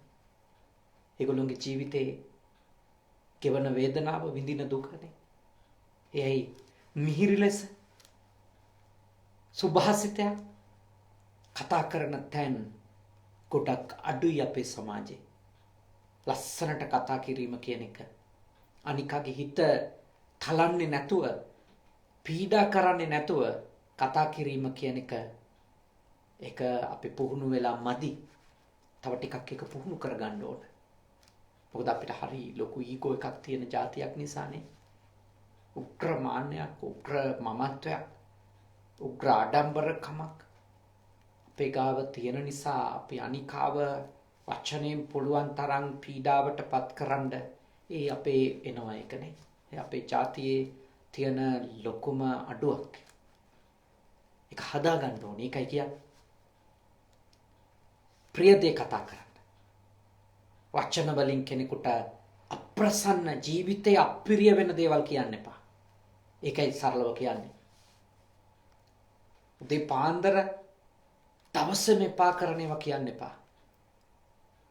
ඒගොල්ලෝගේ ජීවිතේ කෙවන වේදනාව විඳින දුකනේ. එයි මිහිරි ලෙස සුභාසිතයක් කතා කරන තැන් ගොඩක් අඩුයි අපේ සමාජයේ. ලස්සනට කතා කිරීම කියන එක අනිකාගේ හිත තලන්නේ නැතුව පීඩා කරන්නේ නැතුව කතා කිරීම කියන එක අපි පුහුණු වෙලා මදි. තව ටිකක් එක පුහුණු කරගන්න ඕන. මොකද අපිට හරි ලොකු ඊගෝ එකක් තියෙන જાතියක් නිසානේ. උග්‍ර මාන්නයක්, උග්‍ර මමත්වයක්, උග්‍ර ආඩම්බරකමක් අපේ ගාව තියෙන නිසා අපි අනිකාව වචනයෙන් පුළුවන් තරම් පීඩාවට පත් කරන්න ඒ අපේ එනවා එකනේ. ඒ අපේ જાතියේ තියෙන ලොකුම අඩුවක්. ඒක හදා ගන්න ඕනේ. ඒකයි කියන්නේ. ප්‍රිය දේ කතා කරන්න. වචන වලින් කෙනෙකුට අප්‍රසන්න ජීවිතේ අප්‍රිය වෙන දේවල් කියන්න එපා. ඒකයි සරලව කියන්නේ. උදේ පාන්දර දවසම එපා කරන ඒවා කියන්න එපා.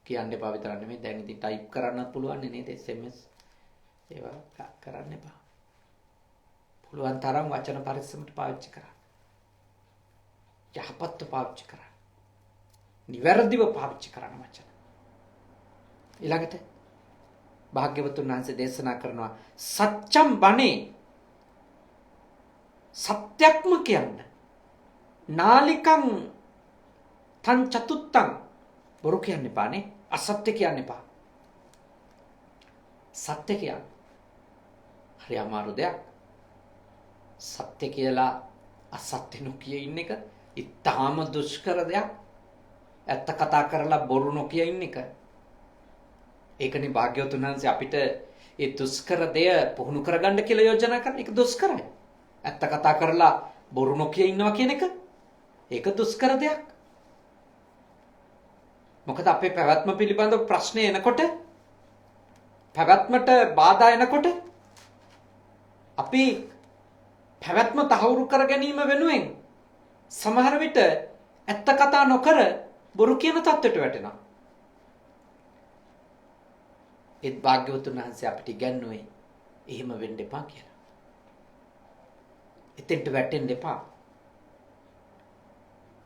කියන්න එපා විතරක් නෙමෙයි දැන් ඉතින් ටයිප් කරන්නත් පුළුවන් නේද SMS ඒවා කරන්න එපා. පුළුවන් තරම් වචන පරිස්සමට පාවිච්චි කරන්න. යහපත්ව පාවිච්චි කරන්න. නිවැරදිව පාවිච්චි කරන්න වචන. ඊළඟට භාග්‍යවතුන් වහන්සේ දේශනා කරනවා සත්‍යම් බණේ සත්‍යක්ම කියන්න. නාලිකං තං චතුත්තං බොරු කියන්න එපානේ. අසත්‍ය කියන්න එපා. සත්‍ය කියන්න. හරි අමාරු දෙයක්. සත්‍ය කියලා අසත්‍ය නොකිය ඉන්න එක ඉතාම දුෂ්කර දෙයක්. ඇත්ත කතා කරලා බොරු නොකිය ඉන්න එක. ඒකනේ භාග්‍යවතුන් වහන්සේ අපිට ඒ දුෂ්කර දෙය පුහුණු කරගන්න කියලා යෝජනා කරන එක දුෂ්කරයි. ඇත්ත කතා කරලා බොරු නොකිය ඉන්නවා කියන එක ඒක දුෂ්කර දෙයක්. මොකද අපේ පැවැත්ම පිළිබඳව ප්‍රශ්න එනකොට පැවැත්මට බාධා එනකොට අපි පැවැත්ම තහවුරු කර ගැනීම වෙනුවෙන් සමහර විට ඇත්ත කතා නොකර බොරු කියන තත්ත්වයට වැටෙනවා. ඒත් භාග්‍යවතුන් වහන්සේ අපිට ඉගැන්වුවේ එහෙම වෙන්න එපා කියලා. එතෙන්ට වැටෙන්න එපා.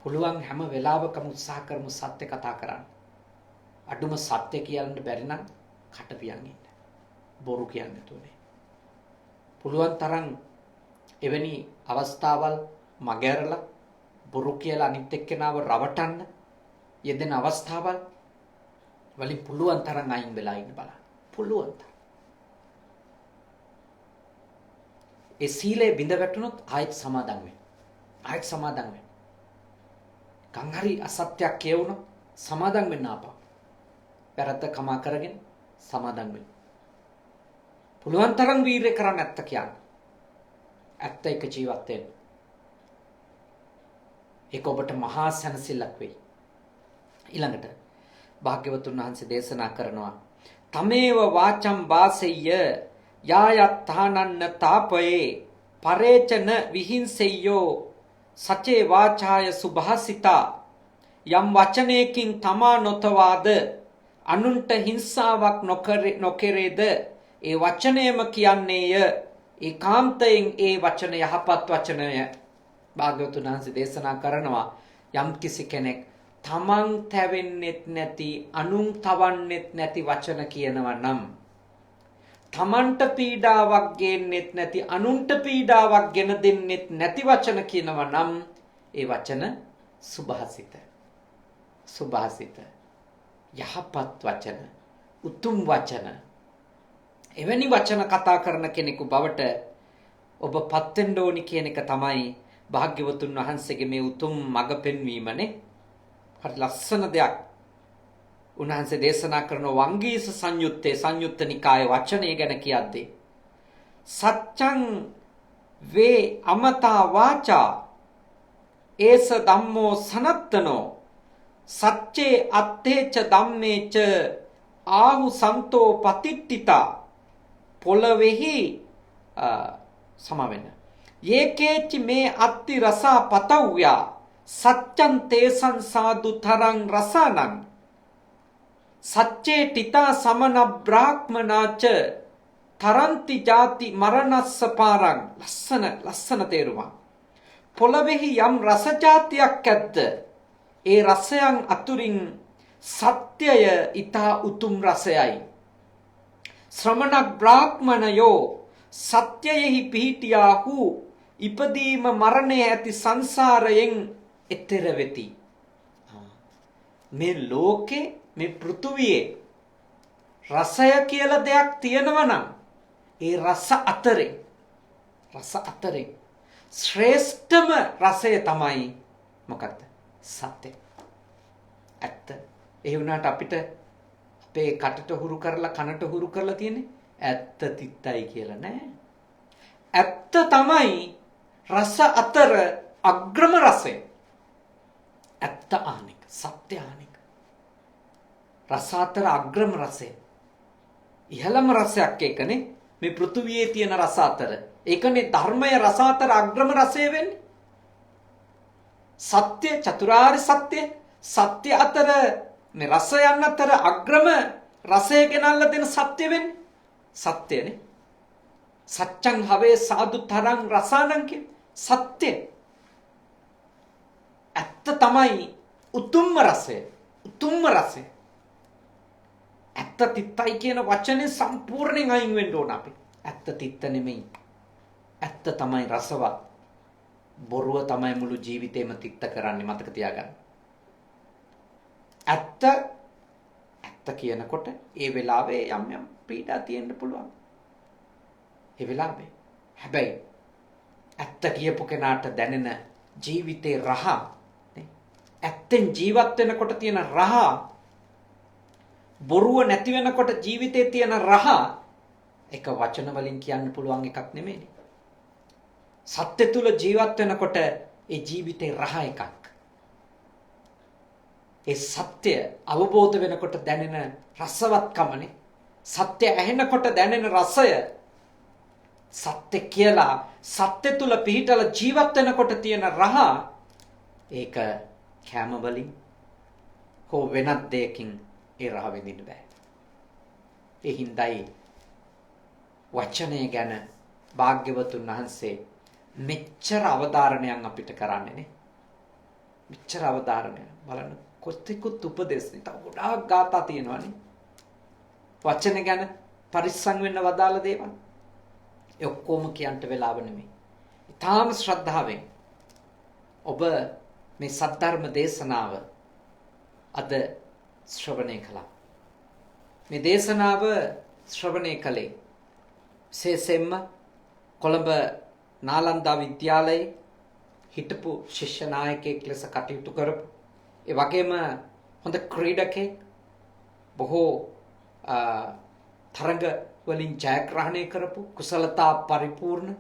පුළුවන් හැම වෙලාවකම උත්සාහ කරමු සත්‍ය කතා කරන්න. අඩුම සත්‍ය කියන්න බැරි නම් කට පියන් ඉන්න. බොරු කියන්න තුනේ. පුළුවන් තරම් එවැනි අවස්ථාවල් මගහැරලා බොරු කියලා අනිත් එක්කෙනාව රවටන්න යෙදෙන අවස්ථාවල් වලින් පුළුවන් තරම් අයින් වෙලා ඉන්න බලන්න. පුළුවන් තරම්. ඒ සීලේ බිඳ වැටුනොත් ආයෙත් සමාදන් වෙන්න. ආයෙත් සමාදන් වෙන්න. කංහරි අසත්‍යයක් කියවුණොත් සමාදන් වෙන්න ආපහු. වැරද්ද කමා කරගෙන සමාදන් වෙන්න. පුළුවන් තරම් වීරය කරන්න ඇත්ත කියන්න. ඇත්ත එක ජීවත් වෙන්න. ඒක ඔබට මහා සැනසෙල්ලක් වෙයි. ඊළඟට භාග්‍යවතුන් වහන්සේ දේශනා කරනවා තමේව වාචම් වාසෙය්‍ය යායත්තානන්න තාපයේ පරේචන විහිංසෙය්‍යෝ සචේ වාචාය සුභාසිතා යම් වචනයකින් තමා නොතවාද අනුන්ට හිංසාවක් නොකරේද ඒ වචනයම කියන්නේය ඒකාන්තයෙන් ඒ වචන යහපත් වචනය. භාග්‍යවතුන් වහන්සේ දේශනා කරනවා යම් කිසි කෙනෙක් තමන් තැවෙන්නෙත් නැති අනුන් තවන්නෙත් නැති වචන කියනවා නම් තමන්ට පීඩාවක් ගේන්නෙත් නැති අනුන්ට පීඩාවක් ගෙන දෙන්නෙත් නැති වචන කියනවා නම් ඒ වචන සුභාසිත. සුභාසිත. යහපත් වචන, උතුම් වචන. එවැනි වචන කතා කරන කෙනෙකු බවට ඔබ පත් වෙන්න ඕනි කියන එක තමයි භාග්‍යවතුන් වහන්සේගේ මේ උතුම් මඟ පෙන්වීමනේ. හරි ලස්සන දෙයක්. උන්වහන්සේ දේශනා කරන වංගීස සංයුත්තේ සංයුත්ත නිකායේ වචනය ගැන කියද්දී සච්ඡං වේ අමතා වාචා ඒස ධම්මෝ සනත්තනෝ සච්චේ අත්තේච ධම්මේච ආහු සන්තෝ පතිට්ඨිතා පොළවෙහි සමවෙන්න යේකේච මේ අත්ති රසා පතව්‍යා සච්ඡං තේසං සාදු තරං රසානං සච්චේ ටිතා සමන බ්‍රාහ්මනාච තරන්ති ජාති මරණස්ස පාරං. ලස්සන තේරුමක්. පොළවෙහි යම් රස ජාතියක් ඇද්ද ඒ රසයන් අතුරින් සත්‍යය ඊතා උතුම් රසයයි. ශ්‍රමණ බ්‍රාහ්මණයෝ සත්‍යයෙහි පිහිටියාහු ඉපදීම මරණය ඇති සංසාරයෙන් එතෙර වෙති. මේ ලෝකේ මේ පෘථුවියේ රසය කියලා දෙයක් තියෙනවා නම් ඒ රස අතරේ ශ්‍රේෂ්ඨම රසය තමයි මොකක්ද? සත්‍ය. ඇත්ත. ඒ වුණාට අපිට අපේ කටට හුරු කරලා කනට හුරු කරලා තියෙන්නේ ඇත්ත තිත්තයි කියලා නෑ. ඇත්ත තමයි රස අතර අග්‍රම රසය. ඇත්ත ආනික, සත්‍ය ආනික. රස අතර අග්‍රම රසය. ඉහළම රසයක් ඒකනේ මේ පෘථුවියේ තියෙන රස අතර. ඒකනේ ධර්මය රස අතර අග්‍රම රසය වෙන්නේ. සත්‍ය චතුරාර්ය සත්‍ය අතර මේ රසයන් අතර අග්‍රම රසය ගෙනල්ලා දෙන සත්‍ය වෙන්නේ. සත්‍යනේ. සච්ඡං හවේ සාදු තරං රසානං කිය. සත්‍ය. ඇත්ත තමයි උතුම්ම රසය. උතුම්ම රසය. ඇත්ත තිත්තයි කියන වචනේ සම්පූර්ණයෙන් අයින් වෙන්න ඕන අපි. ඇත්ත තිත්ත නෙමෙයි. ඇත්ත තමයි රසවත්. බොරුව තමයි මුළු ජීවිතේම තිත්ත කරන්නේ, මතක තියාගන්න. ඇත්ත කියනකොට ඒ වෙලාවේ යම් පීඩා තියෙන්න පුළුවන්. ඒ වෙලාවේ. හැබැයි ඇත්ත කියපු කෙනාට දැනෙන ජීවිතේ රහ, ඇත්තෙන් ජීවත් වෙනකොට තියෙන රහ, බොරුව නැති වෙනකොට ජීවිතේ තියෙන රහ එක වචන වලින් කියන්න පුළුවන් එකක් නෙමෙයි. සත්‍ය තුල ජීවත් වෙනකොට ඒ ජීවිතේ රහ එකක්. ඒ සත්‍ය අවබෝධ වෙනකොට දැනෙන රසවත්කමනේ. සත්‍ය ඇහෙනකොට දැනෙන රසය. සත්‍ය කියලා සත්‍ය තුල පිහිටලා ජීවත් වෙනකොට තියෙන රහ ඒක කැම වලින් හෝ වෙනත් දෙයකින් ඒ රහ විඳින්න බෑ. ඒ හින්දායි වචනය ගැන භාග්‍යවතුන් වහන්සේ මෙච්චර අවධාරණයක් අපිට කරන්නේ නේ. මෙච්චර අවධාරණය බලන්න කොතිකුත් උපදේශ නේ. තව ගොඩාක් ගාථා තියෙනවානේ. වචන ගැන පරිස්සම් වෙන්න වදාළ දේවල්. ඒ ඔක්කොම කියන්න වෙලාව නෙමෙයි. ඊටාම ශ්‍රද්ධාවෙන් ඔබ මේ සද්ධර්ම දේශනාව අද ශ්‍රවණය කළා. මේ දේශනාව ශ්‍රවණය කළේ විශේෂයෙන්ම කොළඹ නාලන්දා විද්‍යාලයේ හිටපු ශිෂ්‍ය නායකයෙක් ලෙස කටයුතු කරපු, ඒ වගේම හොඳ ක්‍රීඩකයෙක්, බොහෝ තරඟ වලින් ජයග්‍රහණය කරපු, කුසලතා පරිපූර්ණ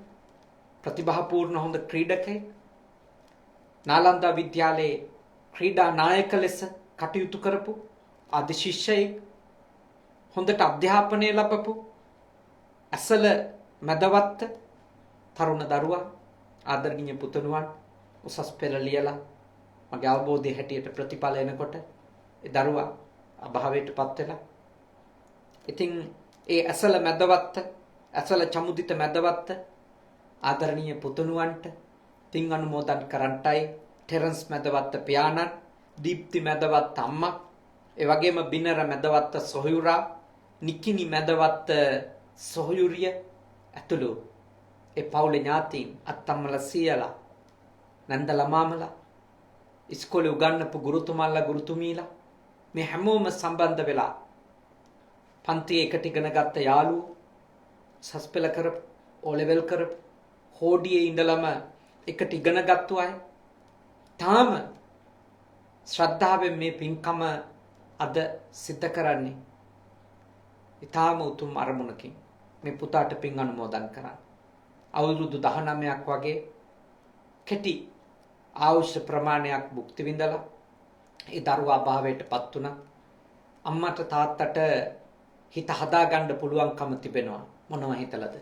ප්‍රතිභාපූර්ණ හොඳ ක්‍රීඩකයෙක්, නාලන්දා විද්‍යාලයේ ක්‍රීඩා නායක ලෙස කටයුතු කරපු ආදි ශිෂ්‍යයෙක්, හොඳට අධ්‍යාපනය ලැබපු ඇසල මැදවත්ත තරුණ දරුවා, ආදරණීය පුතණුවන් උසස් පෙළ ලියලා මගේ අවබෝධයේ හැටියට ප්‍රතිඵල එනකොට ඒ දරුවා අභාවයටපත් වෙලා, ඉතින් ඒ ඇසල මැදවත්ත, ඇසල චමුදිත මැදවත්ත ආදරණීය පුතණුවන්ට පින් අනුමෝදන් කරන්ටයි ටෙරන්ස් මැදවත්ත පියාණන්, දීප්ති මැදවත්ත අම්මා, ඒ වගේම බිනර මැදවත්ත සොහයුරා, නිකිනි මැදවත්ත සොහොයුරිය ඇතුළු ඒ පවුලේ ඥාතීන් අත්තම්මලා සීයලා නන්දලා මාමලා ඉස්කෝලේ උගන්වපු ගුරුතුමාලා ගුරුතුමීලා මේ හැමෝම සම්බන්ධ වෙලා පන්තියේ එකට ඉගෙන ගත්ත යාළුවෝ සස්පෙල කරපු ඕ ලෙවල් කරපු හෝඩියේ ඉඳලම එකට ඉගෙන ගත්තු අය තාම ශ්‍රද්ධාවෙන් මේ පින්කම අද සිද්ධ කරන්නේ ඊටාම උතුම් අරමුණකින් මේ පුතාට පින් අනුමෝදන් කරන්න. අවුරුදු 19ක් වගේ කෙටි ආයුෂ ප්‍රමාණයක් භුක්ති විඳලා ඒ දරුවා භාවයටපත් වුණා. අම්මට තාත්තට හිත හදාගන්න පුළුවන්කම තිබෙනවා. මොනවා හිතලද?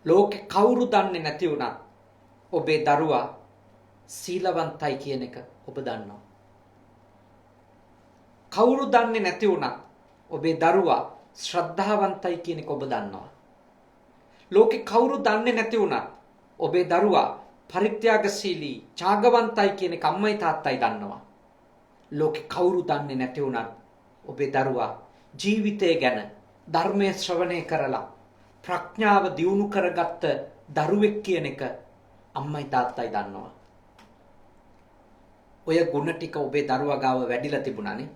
ලෝකේ කවුරු දන්නේ නැති වුණත් ඔබේ දරුවා සීලවන්තයි කියන එක ඔබ දන්නවා. කවුරු දන්නේ නැති වුණත් ඔබේ දරුවා ශ්‍රද්ධාවන්තයි කියන එක ඔබ දන්නවා. ලෝකේ කවුරු දන්නේ නැති වුණත් ඔබේ දරුවා පරිත්‍යාගශීලී ත්‍යාගවන්තයි කියන එක අම්මයි තාත්තයි දන්නවා. ලෝකේ කවුරු දන්නේ නැති වුණත් ඔබේ දරුවා ජීවිතය ගැන ධර්මයේ ශ්‍රවණය කරලා ප්‍රඥාව දියුණු කරගත්ත දරුවෙක් කියන එක අම්මයි තාත්තයි දන්නවා. ඔය ගුණ ටික ඔබේ දරුවා ගාව වැඩිලා තිබුණානේ.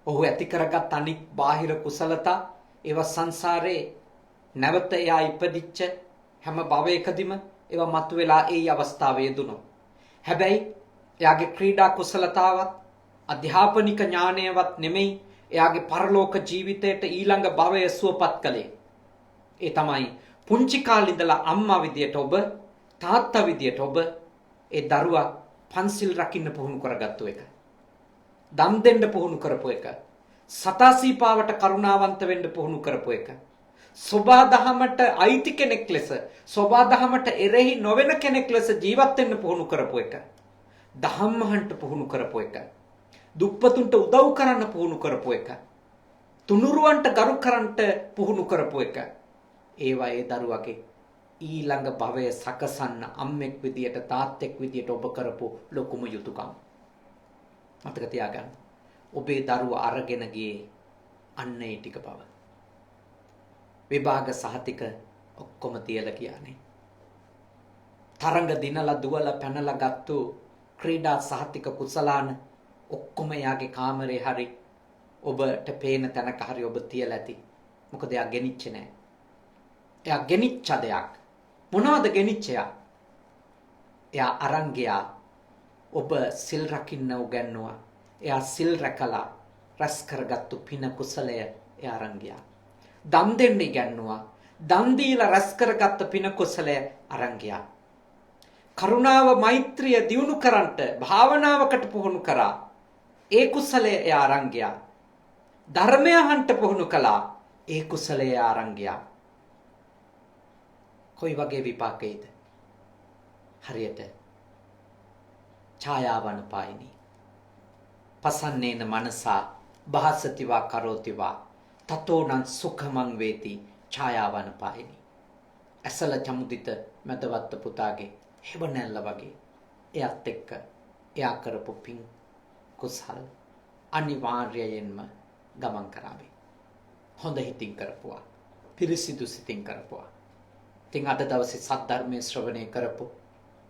ඔහු ඇති කරගත් අනික් බාහිර කුසලතා ඒවා සංසාරේ නැවත එයා ඉපදිච්ච හැම භවයකදීම ඒවා මතුවලා ඒ අවස්ථාවේ යෙදුණා. හැබැයි එයාගේ ක්‍රීඩා කුසලතාවත් අධ්‍යාපනික ඥානයවත් නෙමෙයි එයාගේ පරලෝක ජීවිතයට ඊළඟ භවය සුවපත් කළේ. ඒ තමයි පුංචි කාලේ ඉඳලා අම්මා විදියට ඔබ තාත්තා විදියට ඔබ ඒ දරුවා පන්සිල් රකින්න පුහුණු කරගත්තු එක. දම් දෙන්න පුහුණු කරපු එක. සතාසීපාවට කරුණාවන්ත වෙන්න පුහුණු කරපු එක. සෝබා දහමට අයිති කෙනෙක් ලෙස සෝබා දහමට එරෙහි නොවන කෙනෙක් ලෙස ජීවත් වෙන්න පුහුණු කරපු එක. දහම්මහන්ට පුහුණු කරපු එක. දුප්පතුන්ට උදව් කරන්න පුහුණු කරපු එක. තුනුරුවන්ට ගරු කරන්නට පුහුණු කරපු එක. ඒවා ඒ දරුවගේ ඊළඟ භවය සකසන්න අම්මෙක් විදියට තාත්තෙක් විදියට ඔබ කරපු ලොකුම යුතුයකම්. මතක තියාගන්න. ඔබේ දරුවා අරගෙන ගියේ අන්න ඒ ටික බව. විභාග සහතික ඔක්කොම තියලා කියන්නේ. තරංග දිනලා දුවලා පැනලා ගත්තු ක්‍රීඩා සහතික කුසලාන ඔක්කොම යාගේ කාමරේ හරි ඔබට පේන තැනක හරි ඔබ තියලා ඇති. මොකද එයා ගෙනිච්ච නෑ. එයා ගෙනිච්ච දෙයක්. මොනවද ගෙනිච්චයා? එයා අරන් ගියා ඔබ සිල් රකින්න උගන්වුවා. එයා සිල් රැකලා රැස් කරගත්තු පින කුසලය එයා අරන් ගියා. දන් දෙන්න ඉගන්වුවා. දන් දීලා රැස් කරගත්ත පින කුසලය අරන් ගියා. කරුණාව මෛත්‍රිය දියුණු කරන්ට භාවනාවකට පුහුණු කරා. ඒ කුසලය එයා අරන් ගියා. ධර්මය අහන්ට පුහුණු කළා. ඒ කුසලය එයා අරන් ගියා. කොයි වගේ විපාකයේද? හරියට ඡායාවන පායිනි. පසන්නේන මනසා භාසතිවා කරෝතිවා තතෝනං සුඛමං වේති ඡායාවන පායිනි. ඇසල චමුදිත මැදවත්ත පුතාගේ හෙවණැල්ල වගේ එයත් එක්ක එයා කරපු පින් කුසල් අනිවාර්යයෙන්ම ගමන් කරાવી. හොඳ හිතින් කරපුවා. පිරිසිදු සිතින් කරපුවා. ඉතින් අද දවසේ සද්ධර්මයේ ශ්‍රවණය කරපු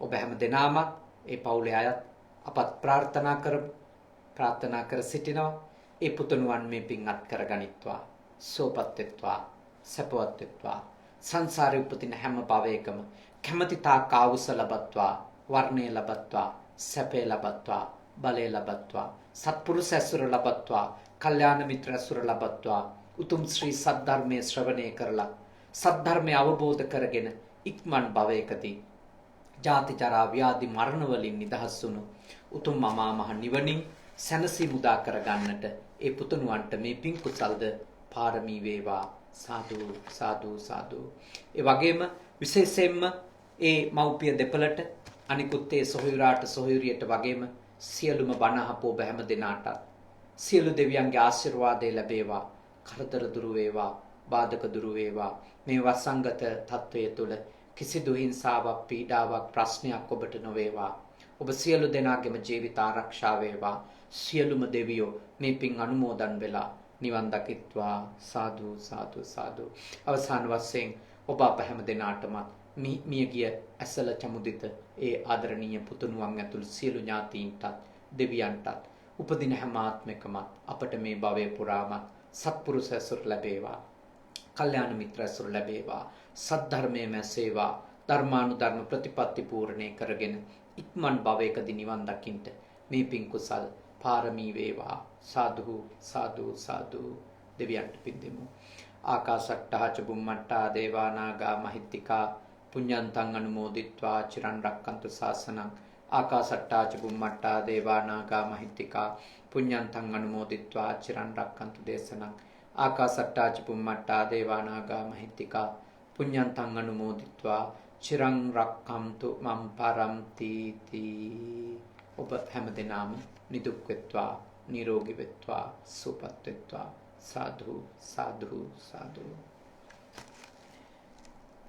ඔබ හැම දෙනාම ඒ පවුලේ අයත් අපත් ප්‍රාර්ථනා කර සිටිනවා. ඒ පුතුණුවන් මේ පින් අත් කරගනිත්වා. සෝපත් වෙත්වා. සපවත් වෙත්වා. සංසාරේ උපදින හැම භවයකම කැමැති තාක් ආවුස ලබත්වා. වර්ණය ලබත්වා. සැපේ ලබත්වා. බලය ලබත්වා. සත්පුරුෂ ඇසුර ලබත්වා. කල්යාණ මිත්‍ර ඇසුර ලබත්වා. උතුම් ශ්‍රී සද්ධර්මයේ ශ්‍රවණය කරලා සද්ධර්මය අවබෝධ කරගෙන ඉක්මන් භවයකදී ජාති ජරා ව්‍යාධි මරණ වලින් නිදහස් වුණු උතුම් අමා මහ නිවනින් සැනසී මුදා කර ගන්නට ඒ පුතුණුවන්ට මේ පින් කුසල්ද පාරමී වේවා. සාදු සාදු සාදු. ඒ වගේම විශේෂයෙන්ම ඒ මව්පිය දෙපළට අනිකුත් ඒ සොහොයුරාට සොහොයුරියට වගේම සියලුම බණ අහපු ඔබ හැම දෙනාට සියලු දෙවියන්ගේ ආශිර්වාදය ලැබේවා. කරදර දුරු වේවා. බාධක දුරු වේවා. මේ වසංගත තත්වයේ තුල කිසිදු හිංසාවක් පීඩාවක් ප්‍රශ්නයක් ඔබට නොවේවා. ඔබ සියලු දෙනාගේම ජීවිත ආරක්ෂා වේවා. සියලුම දෙවියෝ මේ පින් අනුමෝදන් වෙලා නිවන් දකිත්වා. සාදු සාදු සාදු. අවසාන වශයෙන් ඔබ අප හැම දෙනාටම මියගිය ඇසල චමුදිත ඒ ආදරණීය පුතුණුවන් ඇතුළු සියලු ඥාතීන්ටත් දෙවියන්ටත් උපදින හැම ආත්මිකම අපට මේ භවය පුරාම සත්පුරුෂ ඇසුර ලැබේවා. කල්යාණ මිත්‍ර ඇසුර ලැබේවා. සද්ධර්මයේ මැසේවා. ධර්මානුධර්ම ප්‍රතිපත්ති පූර්ණේ කරගෙන ඉක්මන් භවයකදී නිවන් දකින්ට මේ පින් කුසල් පාරමී වේවා. සාදු සාදු සාදු. දෙවියන්ට පින් දෙමු. ආකාශට්ටා ච බුම්මට්ටා දේවා නාග මහිත්‍තිකා පුඤ්ඤන්තං අනුමෝදිත්වා චිරන් රක්칸තු ශාසනං. ආකාශට්ටා ච බුම්මට්ටා දේවා නාග මහිත්‍තිකා පුඤ්ඤන්තං අනුමෝදිත්වා චිරන් රක්칸තු දේශනං. ආකාශට්ටා ච බුම්මට්ටා දේවා නාග මහිත්‍තිකා පුඤ්ඤන්තං අනුමෝදිත්වා චිරං රක්칸තු මම් පරන්ති තී. ඔබ හැමදෙනාම නිදුක් වෙත්වා, නිරෝගී වෙත්වා, සුවපත් වෙත්වා. साधु साधु साधु।